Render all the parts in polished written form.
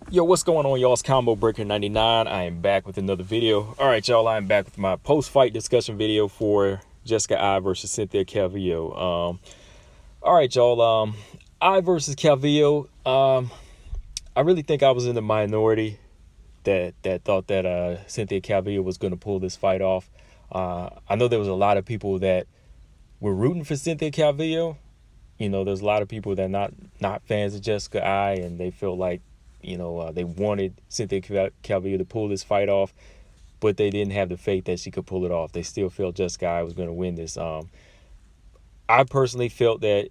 Yo, what's going on, y'all? It's Combo Breaker 99. I am back with another video. All right, y'all, I'm back with my post-fight discussion video for Jessica Eye versus Cynthia Calvillo. All right, y'all. Eye versus Calvillo. I really think I was in the minority that thought that Cynthia Calvillo was going to pull this fight off. I know there was a lot of people that were rooting for Cynthia Calvillo. You know, there's a lot of people that not fans of Jessica Eye, and they feel like, they wanted Cynthia Calvillo to pull this fight off, but they didn't have the faith that she could pull it off. They still felt Jessica Eye was going to win this. I personally felt that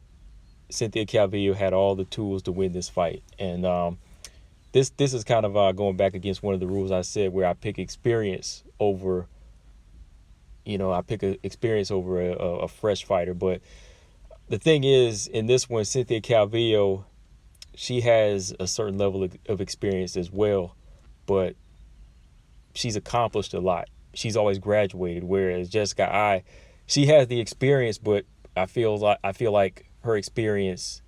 Cynthia Calvillo had all the tools to win this fight, and this is kind of going back against one of the rules I said, where I pick experience over, experience over a fresh fighter. But the thing is, in this one, Cynthia Calvillo, she has a certain level of experience as well, but she's accomplished a lot. She's always graduated, whereas Jessica Eye, she has the experience, but I feel like her experience,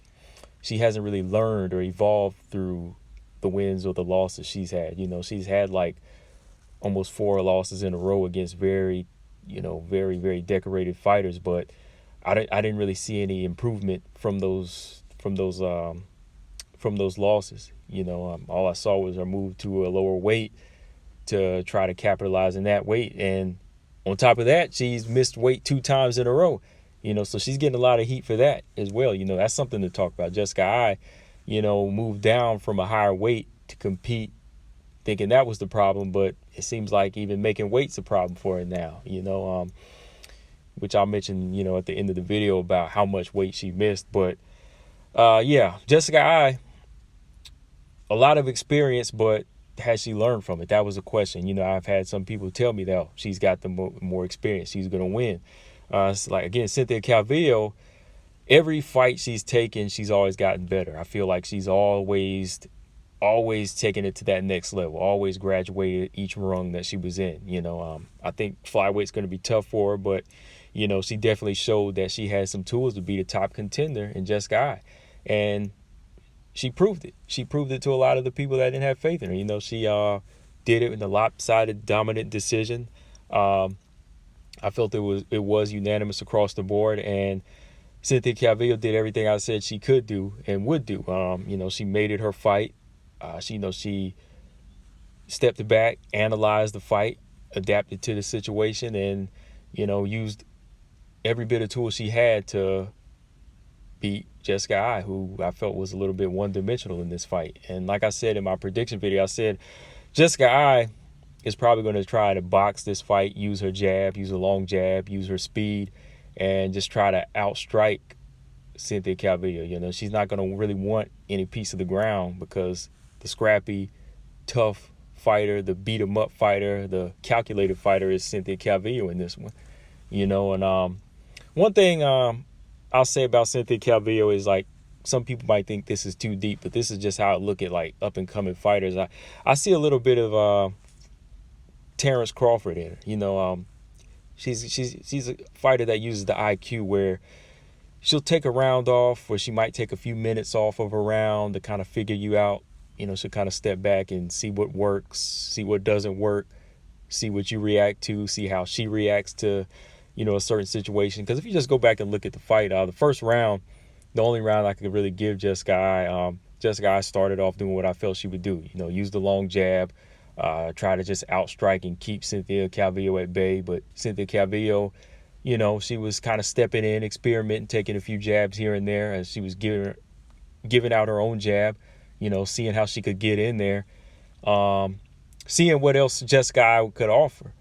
she hasn't really learned or evolved through the wins or the losses she's had. She's had like almost 4 losses in a row against very very decorated fighters, but I didn't really see any improvement from those losses. All I saw was her move to a lower weight to try to capitalize in that weight, and on top of that, she's missed weight 2 times in a row. So she's getting a lot of heat for that as well. That's something to talk about. Jessica Eye, moved down from a higher weight to compete, thinking that was the problem, but it seems like even making weight's a problem for her now. Which I'll mention, at the end of the video about how much weight she missed. But Jessica Eye, a lot of experience, but has she learned from it? That was a question. I've had some people tell me that, oh, she's got the more experience, she's going to win. It's like, again, Cynthia Calvillo, every fight she's taken, she's always gotten better. I feel like she's always taking it to that next level, always graduated each rung that she was in. I think flyweight's going to be tough for her, but, she definitely showed that she has some tools to be the top contender in Jessica Eye. And she proved it. She proved it to a lot of the people that didn't have faith in her. She did it in a lopsided, dominant decision. I felt it was unanimous across the board, and Cynthia Calvillo did everything I said she could do and would do. She made it her fight. She stepped back, analyzed the fight, adapted to the situation, and used every bit of tool she had to beat Jessica Eye, who I felt was a little bit one-dimensional in this fight. And like I said in my prediction video, I said Jessica Eye is probably going to try to box this fight, use her jab, use a long jab, use her speed, and just try to outstrike Cynthia Calvillo. She's not going to really want any piece of the ground, because the scrappy, tough fighter, the beat-em-up fighter, the calculated fighter is Cynthia Calvillo in this one. And one thing I'll say about Cynthia Calvillo is, like, some people might think this is too deep, but this is just how I look at, like, up-and-coming fighters. I see a little bit of Terrence Crawford in her. She's a fighter that uses the IQ, where she'll take a round off, or she might take a few minutes off of a round to kind of figure you out. She'll kind of step back and see what works, see what doesn't work, see what you react to, see how she reacts to a certain situation. Because if you just go back and look at the fight, the first round, the only round I could really give Jessica Eye, Jessica Eye started off doing what I felt she would do. Use the long jab, try to just outstrike and keep Cynthia Calvillo at bay. But Cynthia Calvillo, she was kind of stepping in, experimenting, taking a few jabs here and there as she was giving out her own jab, seeing how she could get in there, seeing what else Jessica Eye could offer.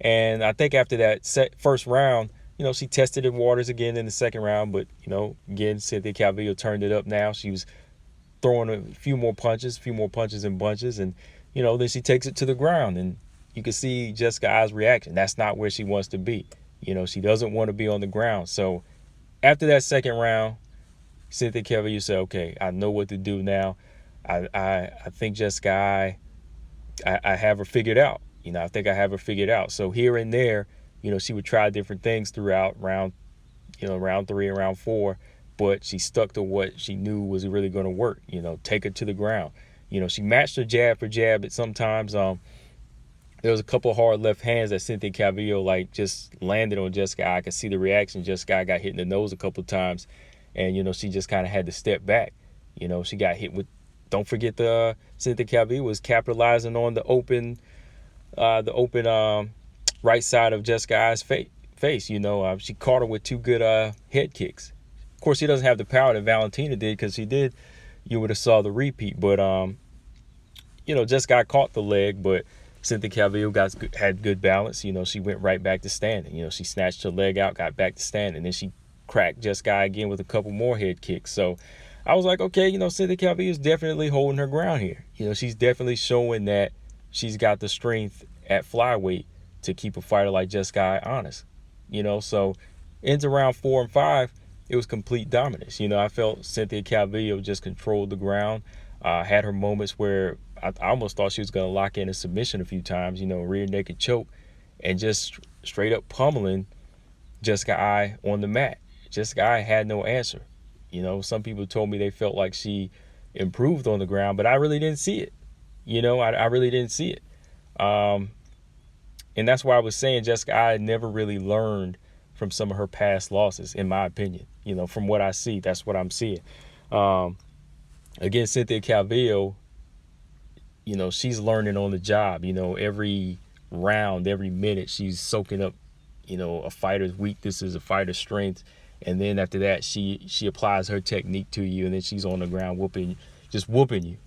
And I think after that first round, she tested the waters again in the second round. But, again, Cynthia Calvillo turned it up now. She was throwing a few more punches and bunches. And, then she takes it to the ground. And you can see Jessica Eye's reaction. That's not where she wants to be. She doesn't want to be on the ground. So after that second round, Cynthia Calvillo said, okay, I know what to do now. I think Jessica Eye, I have her figured out. I think I have her figured out. So here and there, she would try different things throughout round 3 and round 4, but she stuck to what she knew was really going to work. Take her to the ground. She matched her jab for jab at sometimes. There was a couple hard left hands that Cynthia Calvillo just landed on Jessica Eye. I could see the reaction. Jessica Eye got hit in the nose a couple times, and she just kind of had to step back. She got hit with. Don't forget the Cynthia Calvillo was capitalizing on the open right side of Jessica Eye's face. She caught her with two good head kicks. Of course, she doesn't have the power that Valentina did, because she did. You would have saw the repeat, but Jessica Eye caught the leg, but Cynthia Calvillo had good balance. She went right back to standing. She snatched her leg out, got back to standing, and then she cracked Jessica Eye again with a couple more head kicks. So I was like, okay, Cynthia Calvillo is definitely holding her ground here. She's definitely showing that she's got the strength at flyweight to keep a fighter like Jessica Eye honest. So into round 4 and 5, it was complete dominance. I felt Cynthia Calvillo just controlled the ground, had her moments where I almost thought she was going to lock in a submission a few times, rear naked choke, and just straight up pummeling Jessica Eye on the mat. Jessica Eye had no answer. Some people told me they felt like she improved on the ground, but I really didn't see it. I really didn't see it. And that's why I was saying Jessica Eye never really learned from some of her past losses, in my opinion. From what I see, that's what I'm seeing. Again, Cynthia Calvillo, she's learning on the job. Every round, every minute, she's soaking up, a fighter's weaknesses, a fighter's strengths. And then after that, she applies her technique to you, and then she's on the ground whooping you.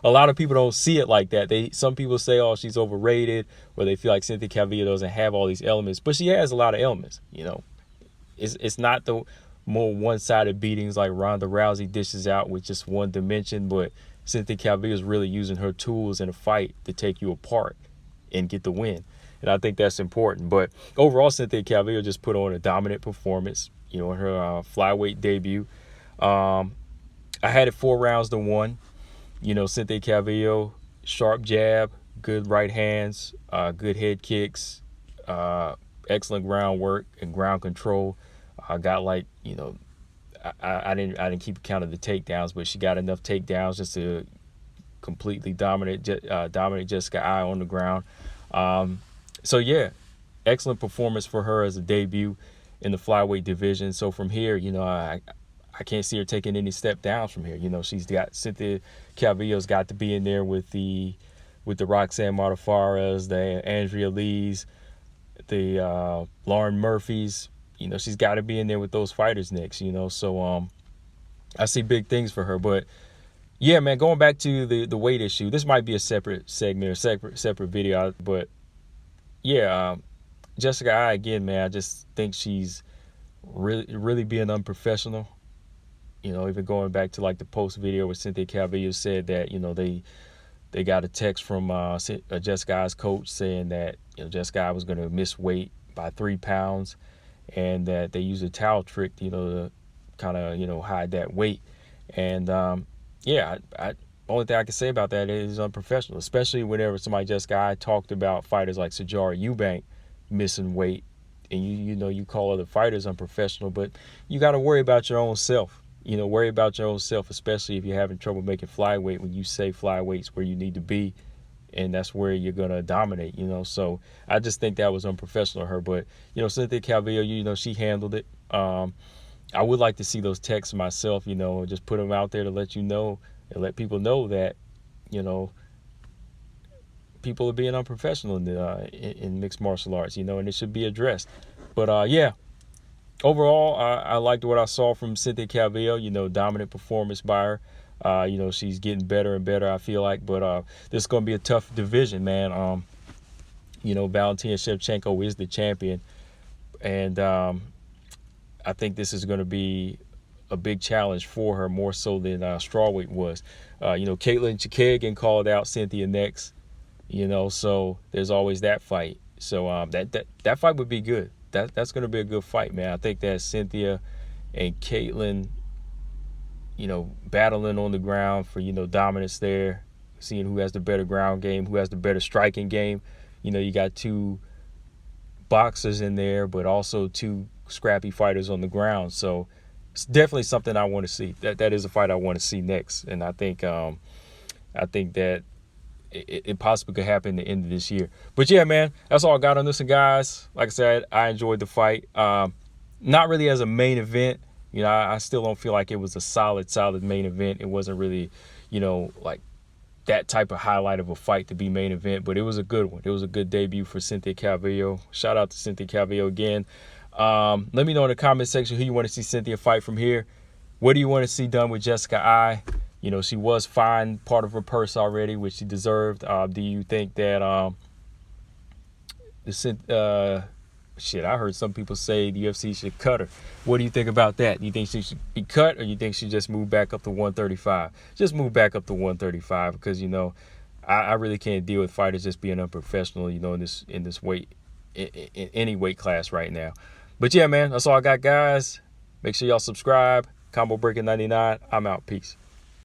A lot of people don't see it like that. Some people say, oh, she's overrated, or they feel like Cynthia Calvillo doesn't have all these elements, but she has a lot of elements. It's not the more one-sided beatings like Ronda Rousey dishes out with just one dimension, but Cynthia Calvillo is really using her tools in a fight to take you apart and get the win. And I think that's important. But overall, Cynthia Calvillo just put on a dominant performance, in her flyweight debut. I had it 4 rounds to 1. Cynthia Calvillo, sharp jab, good right hands, good head kicks, excellent groundwork and ground control. I got I didn't keep count of the takedowns, but she got enough takedowns just to completely dominate Jessica Eye on the ground. So yeah, excellent performance for her as a debut in the flyweight division. So from here, I can't see her taking any step downs from here. Cynthia Calvillo's got to be in there with the Roxanne Martifaras, the Andrea Lees, the Lauren Murphys. She's got to be in there with those fighters next. So I see big things for her. But yeah, man, going back to the weight issue, this might be a separate segment or separate video, but yeah, Jessica Eye, again, man, I just think she's really being unprofessional. Even going back to the post video where Cynthia Calvillo said that, they got a text from Jessica Eye's coach saying that, Jessica Eye was going to miss weight by 3 pounds, and that they used a towel trick, to kind of, hide that weight. And yeah, only thing I can say about that is unprofessional, especially whenever somebody Jessica Eye talked about fighters like Sijara Eubank missing weight, and you call other fighters unprofessional, but you got to worry about your own self. Worry about your own self, especially if you're having trouble making flyweight, when you say flyweight's where you need to be, and that's where you're going to dominate, So I just think that was unprofessional of her. But, Cynthia Calvillo, she handled it. I would like to see those texts myself, just put them out there to let you know and let people know that, people are being unprofessional in mixed martial arts, and it should be addressed. But, yeah, overall, I liked what I saw from Cynthia Calvillo, dominant performance by her. She's getting better and better, I feel like. But this is going to be a tough division, man. Valentina Shevchenko is the champion. And I think this is going to be a big challenge for her, more so than strawweight was. Caitlin Chikagan called out Cynthia next. So there's always that fight. So that fight would be good. That's going to be a good fight, man. I think that Cynthia and Caitlin, battling on the ground for, dominance there, seeing who has the better ground game, who has the better striking game. You got 2 boxers in there, but also 2 scrappy fighters on the ground. So it's definitely something I want to see. That is a fight I want to see next. And I think, I think that it possibly could happen at the end of this year. But yeah, man, that's all I got on this one, guys. Like I said, I enjoyed the fight. Not really as a main event. You know, I still don't feel like it was a solid main event. It wasn't really, you know, like that type of highlight of a fight to be main event, but it was a good one. It was a good debut for Cynthia Calvillo. Shout out to Cynthia Calvillo again. Let me know in the comment section who you want to see Cynthia fight from here. What do you want to see done with Jessica Eye? You know, she was fined part of her purse already, which she deserved. Do you think that I heard some people say the UFC should cut her. What do you think about that? Do you think she should be cut, or you think she just move back up to 135? Just move back up to 135, because, you know, I really can't deal with fighters just being unprofessional, you know, in this weight, in any weight class right now. But yeah, man, that's all I got, guys. Make sure y'all subscribe. Combo Breaker 99. I'm out. Peace.